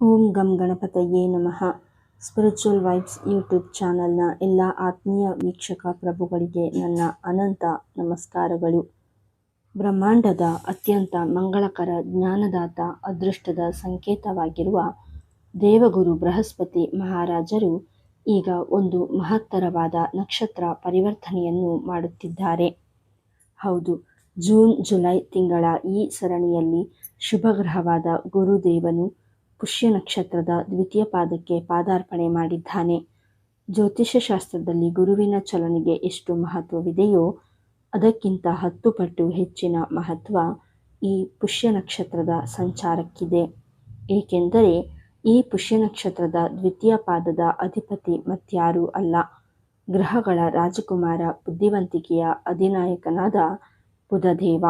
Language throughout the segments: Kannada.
ಓಂ ಗಂ ಗಣಪತಯೇ ನಮಃ. ಸ್ಪಿರಿಚುವಲ್ ವೈಬ್ಸ್ ಯೂಟ್ಯೂಬ್ ಚಾನಲ್ನ ಎಲ್ಲ ಆತ್ಮೀಯ ವೀಕ್ಷಕ ಪ್ರಭುಗಳಿಗೆ ನನ್ನ ಅನಂತ ನಮಸ್ಕಾರಗಳು. ಬ್ರಹ್ಮಾಂಡದ ಅತ್ಯಂತ ಮಂಗಳಕರ ಜ್ಞಾನದಾತ ಅದೃಷ್ಟದ ಸಂಕೇತವಾಗಿರುವ ದೇವಗುರು ಬೃಹಸ್ಪತಿ ಮಹಾರಾಜರು ಈಗ ಒಂದು ಮಹತ್ತರವಾದ ನಕ್ಷತ್ರ ಪರಿವರ್ತನೆಯನ್ನು ಮಾಡುತ್ತಿದ್ದಾರೆ. ಹೌದು, ಜೂನ್ ಜುಲೈ ತಿಂಗಳ ಈ ಸರಣಿಯಲ್ಲಿ ಶುಭಗ್ರಹವಾದ ಗುರುದೇವನು ಪುಷ್ಯ ನಕ್ಷತ್ರದ ದ್ವಿತೀಯ ಪಾದಕ್ಕೆ ಪಾದಾರ್ಪಣೆ ಮಾಡಿದ್ದಾನೆ. ಜ್ಯೋತಿಷ್ಯ ಶಾಸ್ತ್ರದಲ್ಲಿ ಗುರುವಿನ ಚಲನೆಗೆ ಎಷ್ಟು ಮಹತ್ವವಿದೆಯೋ ಅದಕ್ಕಿಂತ 10 ಪಟ್ಟು ಹೆಚ್ಚಿನ ಮಹತ್ವ ಈ ಪುಷ್ಯ ನಕ್ಷತ್ರದ ಸಂಚಾರಕ್ಕಿದೆ. ಏಕೆಂದರೆ ಈ ಪುಷ್ಯ ನಕ್ಷತ್ರದ ದ್ವಿತೀಯ ಪಾದದ ಅಧಿಪತಿ ಮತ್ಯಾರೂ ಅಲ್ಲ, ಗ್ರಹಗಳ ರಾಜಕುಮಾರ, ಬುದ್ಧಿವಂತಿಕೆಯ ಅಧಿನಾಯಕನಾದ ಬುಧದೇವ.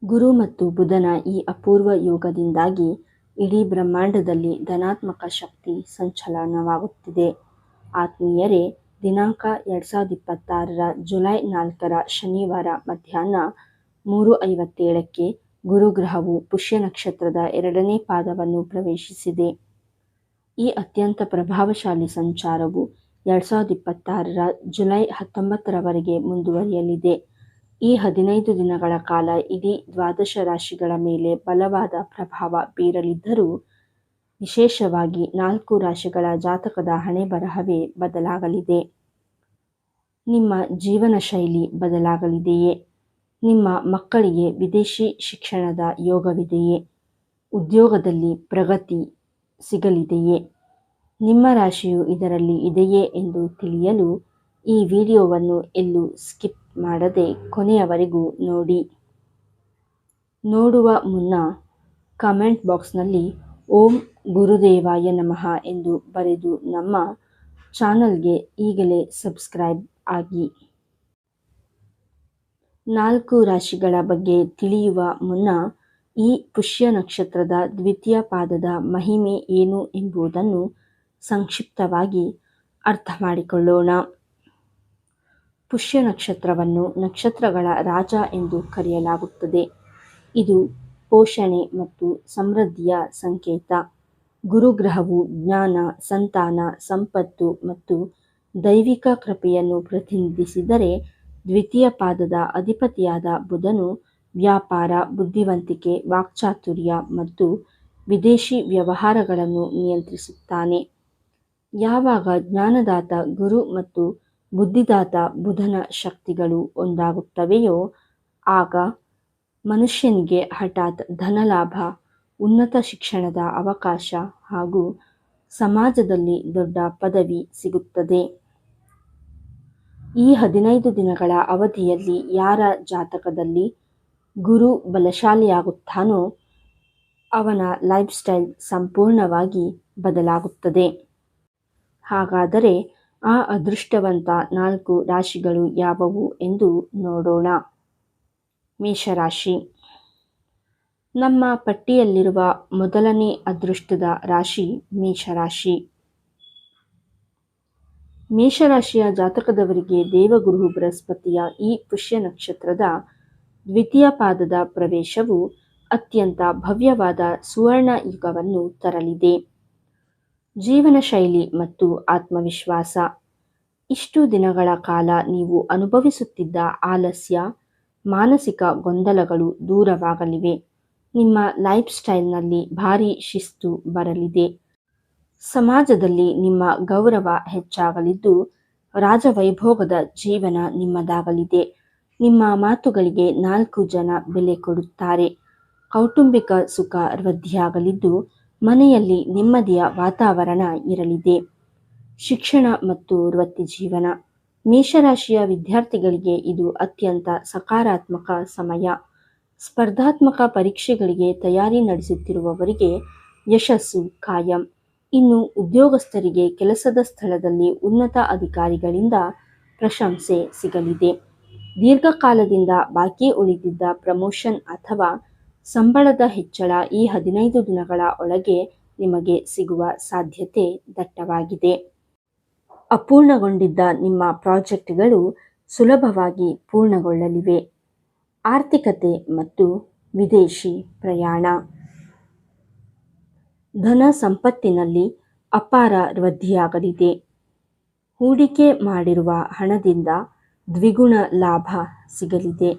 ಗುರು ಮತ್ತು ಬುಧನ ಈ ಅಪೂರ್ವ ಯೋಗದಿಂದಾಗಿ ಇಡೀ ಬ್ರಹ್ಮಾಂಡದಲ್ಲಿ ಧನಾತ್ಮಕ ಶಕ್ತಿ ಸಂಚಲನವಾಗುತ್ತಿದೆ. ಆತ್ಮೀಯರೇ, ದಿನಾಂಕ 2026 ಜುಲೈ 4 ಶನಿವಾರ ಮಧ್ಯಾಹ್ನ 3:57ಕ್ಕೆ ಗುರುಗ್ರಹವು ಪುಷ್ಯ ನಕ್ಷತ್ರದ 2ನೇ ಪಾದವನ್ನು ಪ್ರವೇಶಿಸಿದೆ. ಈ ಅತ್ಯಂತ ಪ್ರಭಾವಶಾಲಿ ಸಂಚಾರವು 2026 ಜುಲೈ 19ರವರೆಗೆ ಮುಂದುವರಿಯಲಿದೆ. ಈ 15 ದಿನಗಳ ಕಾಲ ಇಡೀ 12 ರಾಶಿಗಳ ಮೇಲೆ ಬಲವಾದ ಪ್ರಭಾವ ಬೀರಲಿದ್ದರೂ ವಿಶೇಷವಾಗಿ 4 ರಾಶಿಗಳ ಜಾತಕದ ಹಣೆಬರಹವೇ ಬದಲಾಗಲಿದೆ. ನಿಮ್ಮ ಜೀವನ ಶೈಲಿ ಬದಲಾಗಲಿದೆಯೇ? ನಿಮ್ಮ ಮಕ್ಕಳಿಗೆ ವಿದೇಶಿ ಶಿಕ್ಷಣದ ಯೋಗವಿದೆಯೇ? ಉದ್ಯೋಗದಲ್ಲಿ ಪ್ರಗತಿ ಸಿಗಲಿದೆಯೇ? ನಿಮ್ಮ ರಾಶಿಯು ಇದರಲ್ಲಿ ಇದೆಯೇ ಎಂದು ತಿಳಿಯಲು ಈ ವಿಡಿಯೋವನ್ನು ಎಲ್ಲೂ ಸ್ಕಿಪ್ ಮಾಡದೆ ಕೊನೆಯವರೆಗೂ ನೋಡಿ. ನೋಡುವ ಮುನ್ನ ಕಮೆಂಟ್ ಬಾಕ್ಸ್ನಲ್ಲಿ ಓಂ ಗುರುದೇವಾಯ ನಮಃ ಎಂದು ಬರೆದು ನಮ್ಮ ಚಾನಲ್ಗೆ ಈಗಲೇ ಸಬ್ಸ್ಕ್ರೈಬ್ ಆಗಿ. 4 ರಾಶಿಗಳ ಬಗ್ಗೆ ತಿಳಿಯುವ ಮುನ್ನ ಈ ಪುಷ್ಯ ನಕ್ಷತ್ರದ ದ್ವಿತೀಯ ಪಾದದ ಮಹಿಮೆ ಏನು ಎಂಬುದನ್ನು ಸಂಕ್ಷಿಪ್ತವಾಗಿ ಅರ್ಥ ಮಾಡಿಕೊಳ್ಳೋಣ. ಪುಷ್ಯ ನಕ್ಷತ್ರವನ್ನು ನಕ್ಷತ್ರಗಳ ರಾಜ ಎಂದು ಕರೆಯಲಾಗುತ್ತದೆ. ಇದು ಪೋಷಣೆ ಮತ್ತು ಸಮೃದ್ಧಿಯ ಸಂಕೇತ. ಗುರುಗ್ರಹವು ಜ್ಞಾನ, ಸಂತಾನ, ಸಂಪತ್ತು ಮತ್ತು ದೈವಿಕ ಕೃಪೆಯನ್ನು ಪ್ರತಿನಿಧಿಸಿದರೆ, ದ್ವಿತೀಯ ಪಾದದ ಅಧಿಪತಿಯಾದ ಬುಧನು ವ್ಯಾಪಾರ, ಬುದ್ಧಿವಂತಿಕೆ, ವಾಕ್ಚಾತುರ್ಯ ಮತ್ತು ವಿದೇಶಿ ವ್ಯವಹಾರಗಳನ್ನು ನಿಯಂತ್ರಿಸುತ್ತಾನೆ. ಯಾವಾಗ ಜ್ಞಾನದಾತ ಗುರು ಮತ್ತು ಬುದ್ಧಿದಾತ ಬುಧನ ಶಕ್ತಿಗಳು ಒಂದಾಗುತ್ತವೆಯೋ ಆಗ ಮನುಷ್ಯನಿಗೆ ಹಠಾತ್ ಧನಲಾಭ, ಉನ್ನತ ಶಿಕ್ಷಣದ ಅವಕಾಶ ಹಾಗೂ ಸಮಾಜದಲ್ಲಿ ದೊಡ್ಡ ಪದವಿ ಸಿಗುತ್ತದೆ. ಈ 15 ದಿನಗಳ ಅವಧಿಯಲ್ಲಿ ಯಾರ ಜಾತಕದಲ್ಲಿ ಗುರು ಬಲಶಾಲಿಯಾಗುತ್ತಾನೋ ಅವನ ಲೈಫ್ ಸ್ಟೈಲ್ ಸಂಪೂರ್ಣವಾಗಿ ಬದಲಾಗುತ್ತದೆ. ಹಾಗಾದರೆ ಆ ಅದೃಷ್ಟವಂತ 4 ರಾಶಿಗಳು ಯಾವುವು ಎಂದು ನೋಡೋಣ. ಮೇಷರಾಶಿ. ನಮ್ಮ ಪಟ್ಟಿಯಲ್ಲಿರುವ ಮೊದಲನೇ ಅದೃಷ್ಟದ ರಾಶಿ ಮೇಷರಾಶಿ. ಮೇಷರಾಶಿಯ ಜಾತಕದವರಿಗೆ ದೇವಗುರು ಬೃಹಸ್ಪತಿಯ ಈ ಪುಷ್ಯ ನಕ್ಷತ್ರದ ದ್ವಿತೀಯ ಪಾದದ ಪ್ರವೇಶವು ಅತ್ಯಂತ ಭವ್ಯವಾದ ಸುವರ್ಣ ಯುಗವನ್ನು ತರಲಿದೆ. ಜೀವನ ಶೈಲಿ ಮತ್ತು ಆತ್ಮವಿಶ್ವಾಸ. ಇಷ್ಟು ದಿನಗಳ ಕಾಲ ನೀವು ಅನುಭವಿಸುತ್ತಿದ್ದ ಆಲಸ್ಯ, ಮಾನಸಿಕ ಗೊಂದಲಗಳು ದೂರವಾಗಲಿವೆ. ನಿಮ್ಮ ಲೈಫ್ ಸ್ಟೈಲ್ನಲ್ಲಿ ಭಾರಿ ಶಿಸ್ತು ಬರಲಿದೆ. ಸಮಾಜದಲ್ಲಿ ನಿಮ್ಮ ಗೌರವ ಹೆಚ್ಚಾಗಲಿದ್ದು ರಾಜವೈಭೋಗದ ಜೀವನ ನಿಮ್ಮದಾಗಲಿದೆ. ನಿಮ್ಮ ಮಾತುಗಳಿಗೆ 4 ಜನ ಬೆಲೆ ಕೊಡುತ್ತಾರೆ. ಕೌಟುಂಬಿಕ ಸುಖ ವೃದ್ಧಿಯಾಗಲಿದ್ದು ಮನೆಯಲ್ಲಿ ನೆಮ್ಮದಿಯ ವಾತಾವರಣ ಇರಲಿದೆ. ಶಿಕ್ಷಣ ಮತ್ತು ವೃತ್ತಿ ಜೀವನ. ಮೇಷರಾಶಿಯ ವಿದ್ಯಾರ್ಥಿಗಳಿಗೆ ಇದು ಅತ್ಯಂತ ಸಕಾರಾತ್ಮಕ ಸಮಯ. ಸ್ಪರ್ಧಾತ್ಮಕ ಪರೀಕ್ಷೆಗಳಿಗೆ ತಯಾರಿ ನಡೆಸುತ್ತಿರುವವರಿಗೆ ಯಶಸ್ಸು ಕಾಯಂ. ಇನ್ನು ಉದ್ಯೋಗಸ್ಥರಿಗೆ ಕೆಲಸದ ಸ್ಥಳದಲ್ಲಿ ಉನ್ನತ ಅಧಿಕಾರಿಗಳಿಂದ ಪ್ರಶಂಸೆ ಸಿಗಲಿದೆ. ದೀರ್ಘಕಾಲದಿಂದ ಬಾಕಿ ಉಳಿದಿದ್ದ ಪ್ರಮೋಷನ್ ಅಥವಾ ಸಂಬಳದ ಹೆಚ್ಚಳ ಈ 15 ದಿನಗಳ ಒಳಗೆ ನಿಮಗೆ ಸಿಗುವ ಸಾಧ್ಯತೆ ದಟ್ಟವಾಗಿದೆ. ಅಪೂರ್ಣಗೊಂಡಿದ್ದ ನಿಮ್ಮ ಪ್ರಾಜೆಕ್ಟ್ಗಳು ಸುಲಭವಾಗಿ ಪೂರ್ಣಗೊಳ್ಳಲಿವೆ. ಆರ್ಥಿಕತೆ ಮತ್ತು ವಿದೇಶಿ ಪ್ರಯಾಣ. ಧನ ಸಂಪತ್ತಿನಲ್ಲಿ ಅಪಾರ ವೃದ್ಧಿಯಾಗಲಿದೆ. ಹೂಡಿಕೆ ಮಾಡಿರುವ ಹಣದಿಂದ ದ್ವಿಗುಣ ಲಾಭ ಸಿಗಲಿದೆ.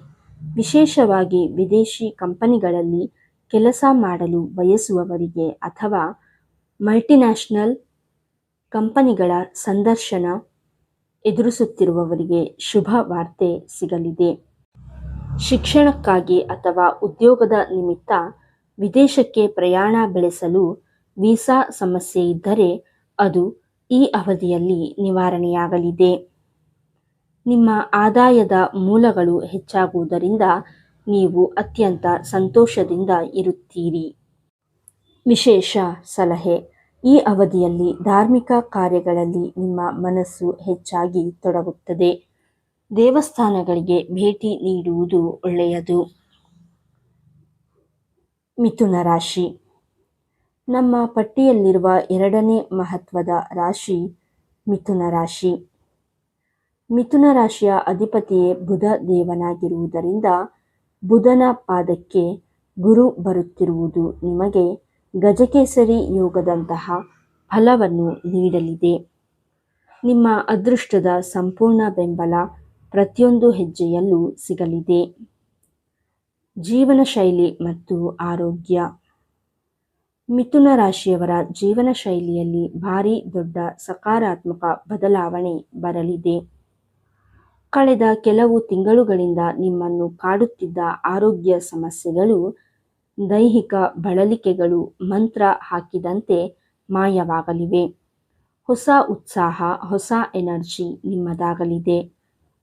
ವಿಶೇಷವಾಗಿ ವಿದೇಶಿ ಕಂಪನಿಗಳಲ್ಲಿ ಕೆಲಸ ಮಾಡಲು ಬಯಸುವವರಿಗೆ ಅಥವಾ ಮಲ್ಟಿನ್ಯಾಷನಲ್ ಕಂಪನಿಗಳ ಸಂದರ್ಶನ ಎದುರಿಸುತ್ತಿರುವವರಿಗೆ ಶುಭ ವಾರ್ತೆ ಸಿಗಲಿದೆ. ಶಿಕ್ಷಣಕ್ಕಾಗಿ ಅಥವಾ ಉದ್ಯೋಗದ ನಿಮಿತ್ತ ವಿದೇಶಕ್ಕೆ ಪ್ರಯಾಣ ಬೆಳೆಸಲು ವೀಸಾ ಸಮಸ್ಯೆ ಇದ್ದರೆ ಅದು ಈ ಅವಧಿಯಲ್ಲಿ ನಿವಾರಣೆಯಾಗಲಿದೆ. ನಿಮ್ಮ ಆದಾಯದ ಮೂಲಗಳು ಹೆಚ್ಚಾಗುವುದರಿಂದ ನೀವು ಅತ್ಯಂತ ಸಂತೋಷದಿಂದ ಇರುತ್ತೀರಿ. ವಿಶೇಷ ಸಲಹೆ: ಈ ಅವಧಿಯಲ್ಲಿ ಧಾರ್ಮಿಕ ಕಾರ್ಯಗಳಲ್ಲಿ ನಿಮ್ಮ ಮನಸ್ಸು ಹೆಚ್ಚಾಗಿ ತೊಡಗುತ್ತದೆ. ದೇವಸ್ಥಾನಗಳಿಗೆ ಭೇಟಿ ನೀಡುವುದು ಒಳ್ಳೆಯದು. ಮಿಥುನ ರಾಶಿ. ನಮ್ಮ ಪಟ್ಟಿಯಲ್ಲಿರುವ ಎರಡನೇ ಮಹತ್ವದ ರಾಶಿ ಮಿಥುನ ರಾಶಿ. ಮಿಥುನ ರಾಶಿಯ ಅಧಿಪತಿಯೇ ಬುಧ ದೇವನಾಗಿರುವುದರಿಂದ ಬುಧನ ಪಾದಕ್ಕೆ ಗುರು ಬರುತ್ತಿರುವುದು ನಿಮಗೆ ಗಜಕೇಸರಿ ಯೋಗದಂತಹ ಫಲವನ್ನು ನೀಡಲಿದೆ. ನಿಮ್ಮ ಅದೃಷ್ಟದ ಸಂಪೂರ್ಣ ಬೆಂಬಲ ಪ್ರತಿಯೊಂದು ಹೆಜ್ಜೆಯಲ್ಲೂ ಸಿಗಲಿದೆ. ಜೀವನ ಶೈಲಿ ಮತ್ತು ಆರೋಗ್ಯ. ಮಿಥುನ ರಾಶಿಯವರ ಜೀವನ ಶೈಲಿಯಲ್ಲಿ ಭಾರಿ ದೊಡ್ಡ ಸಕಾರಾತ್ಮಕ ಬದಲಾವಣೆ ಬರಲಿದೆ. ಕಳೆದ ಕೆಲವು ತಿಂಗಳುಗಳಿಂದ ನಿಮ್ಮನ್ನು ಕಾಡುತ್ತಿದ್ದ ಆರೋಗ್ಯ ಸಮಸ್ಯೆಗಳು, ದೈಹಿಕ ಬಳಲಿಕೆಗಳು ಮಂತ್ರ ಹಾಕಿದಂತೆ ಮಾಯವಾಗಲಿವೆ. ಹೊಸ ಉತ್ಸಾಹ, ಹೊಸ ಎನರ್ಜಿ ನಿಮ್ಮದಾಗಲಿದೆ.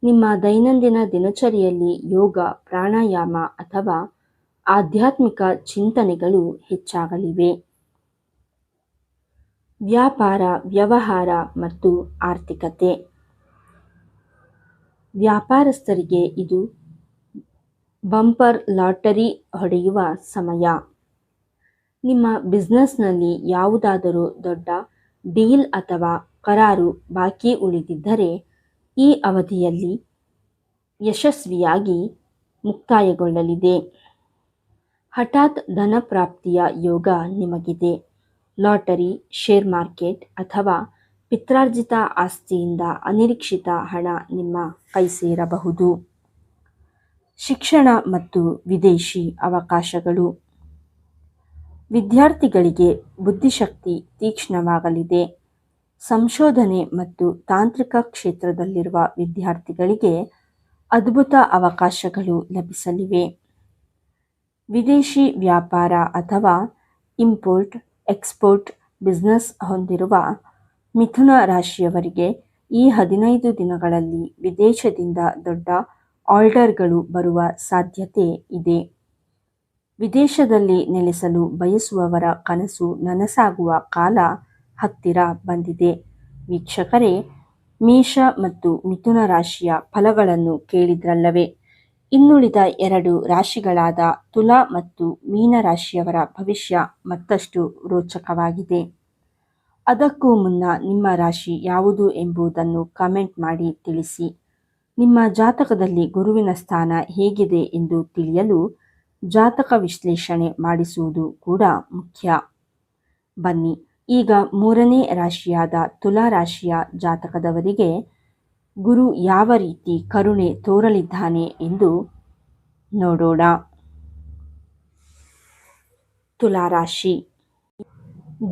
ನಿಮ್ಮ ದೈನಂದಿನ ದಿನಚರಿಯಲ್ಲಿ ಯೋಗ, ಪ್ರಾಣಾಯಾಮ ಅಥವಾ ಆಧ್ಯಾತ್ಮಿಕ ಚಿಂತನೆಗಳು ಹೆಚ್ಚಾಗಲಿವೆ. ವ್ಯಾಪಾರ, ವ್ಯವಹಾರ ಮತ್ತು ಆರ್ಥಿಕತೆ. ವ್ಯಾಪಾರಸ್ಥರಿಗೆ ಇದು ಬಂಪರ್ ಲಾಟರಿ ಹೊಡೆಯುವ ಸಮಯ. ನಿಮ್ಮ ಬಿಸ್ನೆಸ್ನಲ್ಲಿ ಯಾವುದಾದರೂ ದೊಡ್ಡ ಡೀಲ್ ಅಥವಾ ಕರಾರು ಬಾಕಿ ಉಳಿದಿದ್ದರೆ ಈ ಅವಧಿಯಲ್ಲಿ ಯಶಸ್ವಿಯಾಗಿ ಮುಕ್ತಾಯಗೊಳ್ಳಲಿದೆ. ಹಠಾತ್ ಧನ ಪ್ರಾಪ್ತಿಯ ಯೋಗ ನಿಮಗಿದೆ. ಲಾಟರಿ, ಶೇರ್ ಮಾರ್ಕೆಟ್ ಅಥವಾ ಪಿತ್ರಾರ್ಜಿತ ಆಸ್ತಿಯಿಂದ ಅನಿರೀಕ್ಷಿತ ಹಣ ನಿಮ್ಮ ಕೈಸೇರಬಹುದು. ಶಿಕ್ಷಣ ಮತ್ತು ವಿದೇಶಿ ಅವಕಾಶಗಳು. ವಿದ್ಯಾರ್ಥಿಗಳಿಗೆ ಬುದ್ಧಿಶಕ್ತಿ ತೀಕ್ಷ್ಣವಾಗಲಿದೆ. ಸಂಶೋಧನೆ ಮತ್ತು ತಾಂತ್ರಿಕ ಕ್ಷೇತ್ರದಲ್ಲಿರುವ ವಿದ್ಯಾರ್ಥಿಗಳಿಗೆ ಅದ್ಭುತ ಅವಕಾಶಗಳು ಲಭಿಸಲಿವೆ. ವಿದೇಶಿ ವ್ಯಾಪಾರ ಅಥವಾ ಇಂಪೋರ್ಟ್ ಎಕ್ಸ್ಪೋರ್ಟ್ ಬಿಸ್ನೆಸ್ ಹೊಂದಿರುವ ಮಿಥುನ ರಾಶಿಯವರಿಗೆ ಈ 15 ದಿನಗಳಲ್ಲಿ ವಿದೇಶದಿಂದ ದೊಡ್ಡ ಆರ್ಡರ್ಗಳು ಬರುವ ಸಾಧ್ಯತೆ ಇದೆ. ವಿದೇಶದಲ್ಲಿ ನೆಲೆಸಲು ಬಯಸುವವರ ಕನಸು ನನಸಾಗುವ ಕಾಲ ಹತ್ತಿರ ಬಂದಿದೆ. ವೀಕ್ಷಕರೇ, ಮೇಷ ಮತ್ತು ಮಿಥುನ ರಾಶಿಯ ಫಲಗಳನ್ನು ಕೇಳಿದ್ರಲ್ಲವೇ? ಇನ್ನುಳಿದ 2 ರಾಶಿಗಳಾದ ತುಲಾ ಮತ್ತು ಮೀನ ರಾಶಿಯವರ ಭವಿಷ್ಯ ಮತ್ತಷ್ಟು ರೋಚಕವಾಗಿದೆ. ಅದಕ್ಕೂ ಮುನ್ನ ನಿಮ್ಮ ರಾಶಿ ಯಾವುದು ಎಂಬುದನ್ನು ಕಮೆಂಟ್ ಮಾಡಿ ತಿಳಿಸಿ. ನಿಮ್ಮ ಜಾತಕದಲ್ಲಿ ಗುರುವಿನ ಸ್ಥಾನ ಹೇಗಿದೆ ಎಂದು ತಿಳಿಯಲು ಜಾತಕ ವಿಶ್ಲೇಷಣೆ ಮಾಡಿಸುವುದು ಕೂಡ ಮುಖ್ಯ. ಬನ್ನಿ ಈಗ 3ನೇ ರಾಶಿಯಾದ ತುಲಾ ರಾಶಿಯ ಜಾತಕದವರಿಗೆ ಗುರು ಯಾವ ರೀತಿ ಕರುಣೆ ತೋರಲಿದ್ದಾನೆ ಎಂದು ನೋಡೋಣ. ತುಲಾ ರಾಶಿ.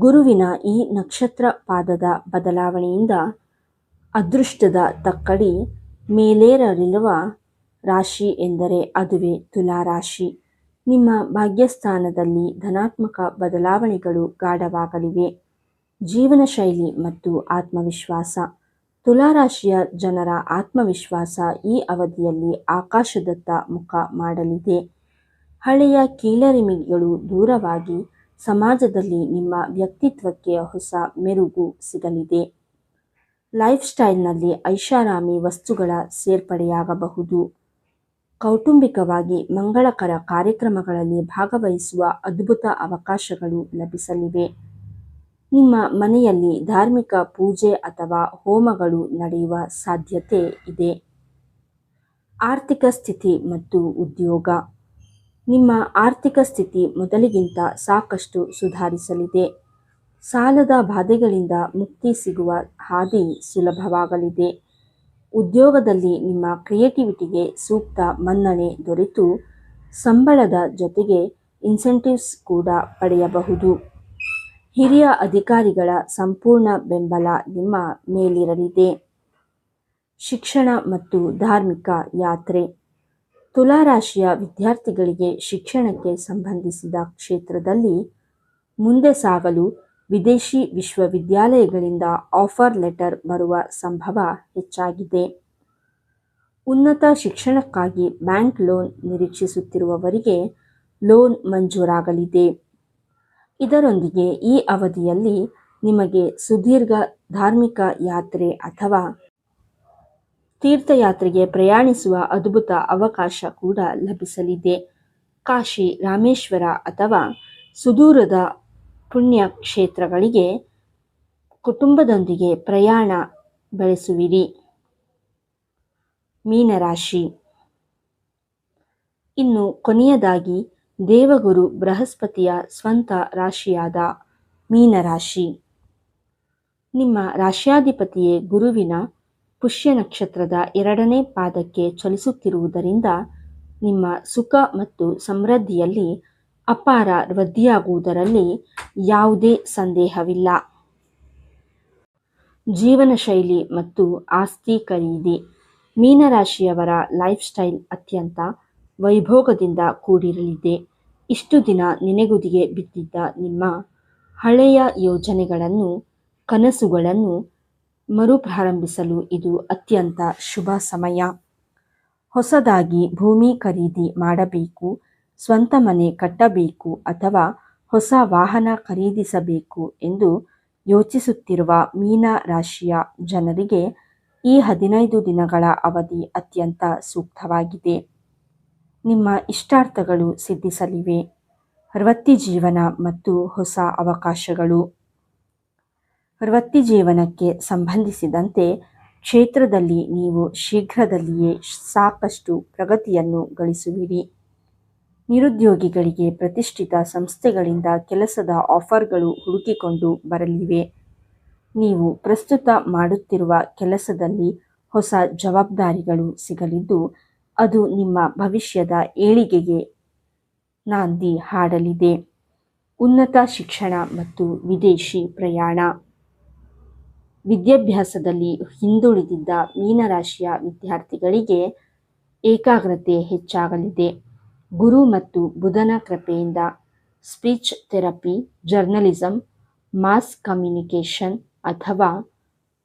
ಗುರುವಿನ ಈ ನಕ್ಷತ್ರ ಪಾದದ ಬದಲಾವಣೆಯಿಂದ ಅದೃಷ್ಟದ ತಕ್ಕಡಿ ಮೇಲೇರಲಿರುವ ರಾಶಿ ಎಂದರೆ ಅದುವೇ ತುಲಾ ರಾಶಿ. ನಿಮ್ಮ ಭಾಗ್ಯಸ್ಥಾನದಲ್ಲಿ ಧನಾತ್ಮಕ ಬದಲಾವಣೆಗಳು ಗಾಢವಾಗಲಿವೆ. ಜೀವನ ಶೈಲಿ ಮತ್ತು ಆತ್ಮವಿಶ್ವಾಸ. ತುಲಾ ರಾಶಿಯ ಜನರ ಆತ್ಮವಿಶ್ವಾಸ ಈ ಅವಧಿಯಲ್ಲಿ ಆಕಾಶದತ್ತ ಮುಖ ಮಾಡಲಿದೆ. ಹಳೆಯ ಕೀಳರಿಮೆಗಳು ದೂರವಾಗಿ ಸಮಾಜದಲ್ಲಿ ನಿಮ್ಮ ವ್ಯಕ್ತಿತ್ವಕ್ಕೆ ಹೊಸ ಮೆರುಗು ಸಿಗಲಿದೆ. ಲೈಫ್ ಸ್ಟೈಲ್ನಲ್ಲಿ ಐಷಾರಾಮಿ ವಸ್ತುಗಳ ಸೇರ್ಪಡೆಯಾಗಬಹುದು. ಕೌಟುಂಬಿಕವಾಗಿ ಮಂಗಳಕರ ಕಾರ್ಯಕ್ರಮಗಳಲ್ಲಿ ಭಾಗವಹಿಸುವ ಅದ್ಭುತ ಅವಕಾಶಗಳು ಲಭಿಸಲಿವೆ. ನಿಮ್ಮ ಮನೆಯಲ್ಲಿ ಧಾರ್ಮಿಕ ಪೂಜೆ ಅಥವಾ ಹೋಮಗಳು ನಡೆಯುವ ಸಾಧ್ಯತೆ ಇದೆ. ಆರ್ಥಿಕ ಸ್ಥಿತಿ ಮತ್ತು ಉದ್ಯೋಗ. ನಿಮ್ಮ ಆರ್ಥಿಕ ಸ್ಥಿತಿ ಮೊದಲಿಗಿಂತ ಸಾಕಷ್ಟು ಸುಧಾರಿಸಲಿದೆ. ಸಾಲದ ಬಾಧೆಗಳಿಂದ ಮುಕ್ತಿ ಸಿಗುವ ಹಾದಿ ಸುಲಭವಾಗಲಿದೆ. ಉದ್ಯೋಗದಲ್ಲಿ ನಿಮ್ಮ ಕ್ರಿಯೇಟಿವಿಟಿಗೆ ಸೂಕ್ತ ಮನ್ನಣೆ ದೊರೆತು ಸಂಬಳದ ಜೊತೆಗೆ ಇನ್ಸೆಂಟಿವ್ಸ್ ಕೂಡ ಪಡೆಯಬಹುದು. ಹಿರಿಯ ಅಧಿಕಾರಿಗಳ ಸಂಪೂರ್ಣ ಬೆಂಬಲ ನಿಮ್ಮ ಮೇಲಿರಲಿದೆ. ಶಿಕ್ಷಣ ಮತ್ತು ಧಾರ್ಮಿಕ ಯಾತ್ರೆ. ತುಲಾರಾಶಿಯ ವಿದ್ಯಾರ್ಥಿಗಳಿಗೆ ಶಿಕ್ಷಣಕ್ಕೆ ಸಂಬಂಧಿಸಿದ ಕ್ಷೇತ್ರದಲ್ಲಿ ಮುಂದೆ ಸಾಗಲು ವಿದೇಶಿ ವಿಶ್ವವಿದ್ಯಾಲಯಗಳಿಂದ ಆಫರ್ ಲೆಟರ್ ಬರುವ ಸಂಭವ ಹೆಚ್ಚಾಗಿದೆ. ಉನ್ನತ ಶಿಕ್ಷಣಕ್ಕಾಗಿ ಬ್ಯಾಂಕ್ ಲೋನ್ ನಿರೀಕ್ಷಿಸುತ್ತಿರುವವರಿಗೆ ಲೋನ್ ಮಂಜೂರಾಗಲಿದೆ. ಇದರೊಂದಿಗೆ ಈ ಅವಧಿಯಲ್ಲಿ ನಿಮಗೆ ಸುದೀರ್ಘ ಧಾರ್ಮಿಕ ಯಾತ್ರೆ ಅಥವಾ ತೀರ್ಥಯಾತ್ರೆಗೆ ಪ್ರಯಾಣಿಸುವ ಅದ್ಭುತ ಅವಕಾಶ ಕೂಡ ಲಭಿಸಲಿದೆ. ಕಾಶಿ, ರಾಮೇಶ್ವರ ಅಥವಾ ಸುದೂರದ ಪುಣ್ಯ ಕ್ಷೇತ್ರಗಳಿಗೆ ಕುಟುಂಬದೊಂದಿಗೆ ಪ್ರಯಾಣ ಬೆಳೆಸುವಿರಿ. ಮೀನರಾಶಿ. ಇನ್ನು ಕೊನೆಯದಾಗಿ ದೇವಗುರು ಬೃಹಸ್ಪತಿಯ ಸ್ವಂತ ರಾಶಿಯಾದ ಮೀನರಾಶಿ. ನಿಮ್ಮ ರಾಶ್ಯಾಧಿಪತಿಯೇ ಗುರುವಿನ ಪುಷ್ಯ ನಕ್ಷತ್ರದ 2ನೇ ಪಾದಕ್ಕೆ ಚಲಿಸುತ್ತಿರುವುದರಿಂದ ನಿಮ್ಮ ಸುಖ ಮತ್ತು ಸಮೃದ್ಧಿಯಲ್ಲಿ ಅಪಾರ ವೃದ್ಧಿಯಾಗುವುದರಲ್ಲಿ ಯಾವುದೇ ಸಂದೇಹವಿಲ್ಲ. ಜೀವನ ಶೈಲಿ ಮತ್ತು ಆಸ್ತಿ ಖರೀದಿ. ಮೀನರಾಶಿಯವರ ಲೈಫ್ ಸ್ಟೈಲ್ ಅತ್ಯಂತ ವೈಭೋಗದಿಂದ ಕೂಡಿರಲಿದೆ. ಇಷ್ಟು ದಿನ ನೆನೆಗುದಿಗೆ ಬಿದ್ದಿದ್ದ ನಿಮ್ಮ ಹಳೆಯ ಯೋಜನೆಗಳನ್ನು, ಕನಸುಗಳನ್ನು ಮರುಪ್ರಾರಂಭಿಸಲು ಇದು ಅತ್ಯಂತ ಶುಭ ಸಮಯ. ಹೊಸದಾಗಿ ಭೂಮಿ ಖರೀದಿ ಮಾಡಬೇಕು, ಸ್ವಂತ ಮನೆ ಕಟ್ಟಬೇಕು ಅಥವಾ ಹೊಸ ವಾಹನ ಖರೀದಿಸಬೇಕು ಎಂದು ಯೋಚಿಸುತ್ತಿರುವ ಮೀನ ರಾಶಿಯ ಜನರಿಗೆ ಈ 15 ದಿನಗಳ ಅವಧಿ ಅತ್ಯಂತ ಸೂಕ್ತವಾಗಿದೆ. ನಿಮ್ಮ ಇಷ್ಟಾರ್ಥಗಳು ಸಿದ್ಧಿಸಲಿವೆ. ವೃತ್ತಿಜೀವನ ಮತ್ತು ಹೊಸ ಅವಕಾಶಗಳು. ವೃತ್ತಿಜೀವನಕ್ಕೆ ಸಂಬಂಧಿಸಿದಂತೆ ಕ್ಷೇತ್ರದಲ್ಲಿ ನೀವು ಶೀಘ್ರದಲ್ಲಿಯೇ ಸಾಕಷ್ಟು ಪ್ರಗತಿಯನ್ನು ಗಳಿಸುವಿರಿ. ನಿರುದ್ಯೋಗಿಗಳಿಗೆ ಪ್ರತಿಷ್ಠಿತ ಸಂಸ್ಥೆಗಳಿಂದ ಕೆಲಸದ ಆಫರ್ಗಳು ಹುಡುಕಿಕೊಂಡು ಬರಲಿವೆ. ನೀವು ಪ್ರಸ್ತುತ ಮಾಡುತ್ತಿರುವ ಕೆಲಸದಲ್ಲಿ ಹೊಸ ಜವಾಬ್ದಾರಿಗಳು ಸಿಗಲಿದ್ದು ಅದು ನಿಮ್ಮ ಭವಿಷ್ಯದ ಏಳಿಗೆಗೆ ನಾಂದಿ ಹಾಡಲಿದೆ. ಉನ್ನತ ಶಿಕ್ಷಣ ಮತ್ತು ವಿದೇಶಿ ಪ್ರಯಾಣ. ವಿದ್ಯಾಭ್ಯಾಸದಲ್ಲಿ ಹಿಂದುಳಿದಿದ್ದ ಮೀನರಾಶಿಯ ವಿದ್ಯಾರ್ಥಿಗಳಿಗೆ ಏಕಾಗ್ರತೆ ಹೆಚ್ಚಾಗಲಿದೆ. ಗುರು ಮತ್ತು ಬುಧನ ಕೃಪೆಯಿಂದ speech therapy, journalism, mass communication ಅಥವಾ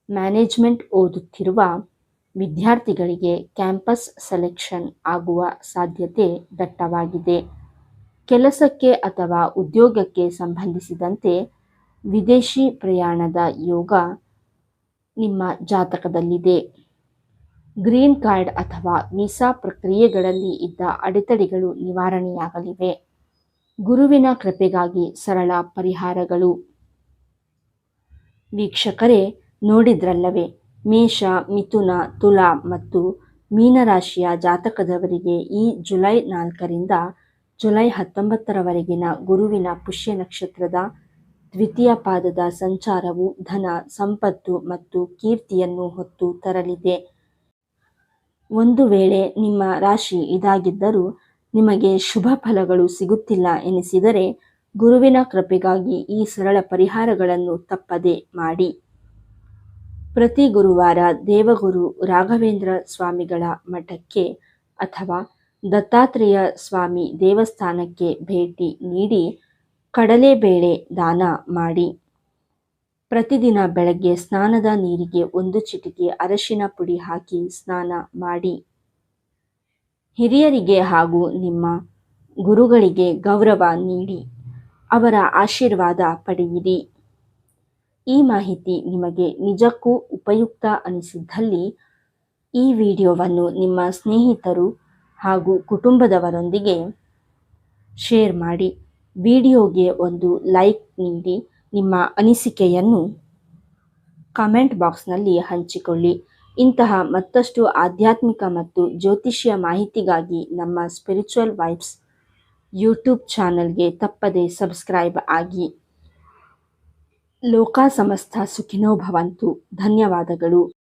ಮ್ಯಾನೇಜ್ಮೆಂಟ್ ಓದುತ್ತಿರುವ ವಿದ್ಯಾರ್ಥಿಗಳಿಗೆ ಕ್ಯಾಂಪಸ್ ಸೆಲೆಕ್ಷನ್ ಆಗುವ ಸಾಧ್ಯತೆ ದಟ್ಟವಾಗಿದೆ. ಕೆಲಸಕ್ಕೆ ಅಥವಾ ಉದ್ಯೋಗಕ್ಕೆ ಸಂಬಂಧಿಸಿದಂತೆ ವಿದೇಶಿ ಪ್ರಯಾಣದ ಯೋಗ ನಿಮ್ಮ ಜಾತಕದಲ್ಲಿದೆ. ಗ್ರೀನ್ ಕಾರ್ಡ್ ಅಥವಾ ವೀಸಾ ಪ್ರಕ್ರಿಯೆಗಳಲ್ಲಿ ಇದ್ದ ಅಡೆತಡೆಗಳು ನಿವಾರಣೆಯಾಗಲಿವೆ. ಗುರುವಿನ ಕೃಪೆಗಾಗಿ ಸರಳ ಪರಿಹಾರಗಳು. ವೀಕ್ಷಕರೇ, ನೋಡಿದ್ರಲ್ಲವೇ, ಮೇಷ, ಮಿಥುನ, ತುಲಾ ಮತ್ತು ಮೀನರಾಶಿಯ ಜಾತಕದವರಿಗೆ ಈ ಜುಲೈ 4ರಿಂದ ಜುಲೈ 19ರವರೆಗಿನ ಗುರುವಿನ ಪುಷ್ಯ ನಕ್ಷತ್ರದ ದ್ವಿತೀಯ ಪಾದದ ಸಂಚಾರವು ಧನ, ಸಂಪತ್ತು ಮತ್ತು ಕೀರ್ತಿಯನ್ನು ಹೊತ್ತು ತರಲಿದೆ. ಒಂದು ವೇಳೆ ನಿಮ್ಮ ರಾಶಿ ಇದಾಗಿದ್ದರೂ ನಿಮಗೆ ಶುಭ ಫಲಗಳು ಸಿಗುತ್ತಿಲ್ಲ ಎನಿಸಿದರೆ ಗುರುವಿನ ಕೃಪೆಗಾಗಿ ಈ ಸರಳ ಪರಿಹಾರಗಳನ್ನು ತಪ್ಪದೆ ಮಾಡಿ. ಪ್ರತಿ ಗುರುವಾರ ದೇವಗುರು ರಾಘವೇಂದ್ರ ಸ್ವಾಮಿಗಳ ಮಠಕ್ಕೆ ಅಥವಾ ದತ್ತಾತ್ರೇಯ ಸ್ವಾಮಿ ದೇವಸ್ಥಾನಕ್ಕೆ ಭೇಟಿ ನೀಡಿ ಕಡಲೆಬೇಳೆ ದಾನ ಮಾಡಿ. ಪ್ರತಿದಿನ ಬೆಳಗ್ಗೆ ಸ್ನಾನದ ನೀರಿಗೆ 1 ಚಿಟಿಕೆ ಅರಶಿನ ಪುಡಿ ಹಾಕಿ ಸ್ನಾನ ಮಾಡಿ. ಹಿರಿಯರಿಗೆ ಹಾಗೂ ನಿಮ್ಮ ಗುರುಗಳಿಗೆ ಗೌರವ ನೀಡಿ ಅವರ ಆಶೀರ್ವಾದ ಪಡೆಯಿರಿ. ಈ ಮಾಹಿತಿ ನಿಮಗೆ ನಿಜಕ್ಕೂ ಉಪಯುಕ್ತ ಅನಿಸಿದ್ದಲ್ಲಿ ಈ ವಿಡಿಯೋವನ್ನು ನಿಮ್ಮ ಸ್ನೇಹಿತರು ಹಾಗೂ ಕುಟುಂಬದವರೊಂದಿಗೆ ಶೇರ್ ಮಾಡಿ. ವಿಡಿಯೋಗೆ ಒಂದು ಲೈಕ್ ನೀಡಿ ನಿಮ್ಮ ಅನಿಸಿಕೆಯನ್ನು ಕಾಮೆಂಟ್ ಬಾಕ್ಸ್ನಲ್ಲಿ ಹಂಚಿಕೊಳ್ಳಿ. ಇಂತಹ ಮತ್ತಷ್ಟು ಆಧ್ಯಾತ್ಮಿಕ ಮತ್ತು ಜ್ಯೋತಿಷ್ಯ ಮಾಹಿತಿಗಾಗಿ ನಮ್ಮ ಸ್ಪಿರಿಚುವಲ್ ವೈಬ್ಸ್ ಯೂಟ್ಯೂಬ್ ಚಾನಲ್ಗೆ ತಪ್ಪದೇ ಸಬ್ಸ್ಕ್ರೈಬ್ ಆಗಿ. ಲೋಕ ಸಮಸ್ತ ಸುಖಿನೋ ಭವಂತು. ಧನ್ಯವಾದಗಳು.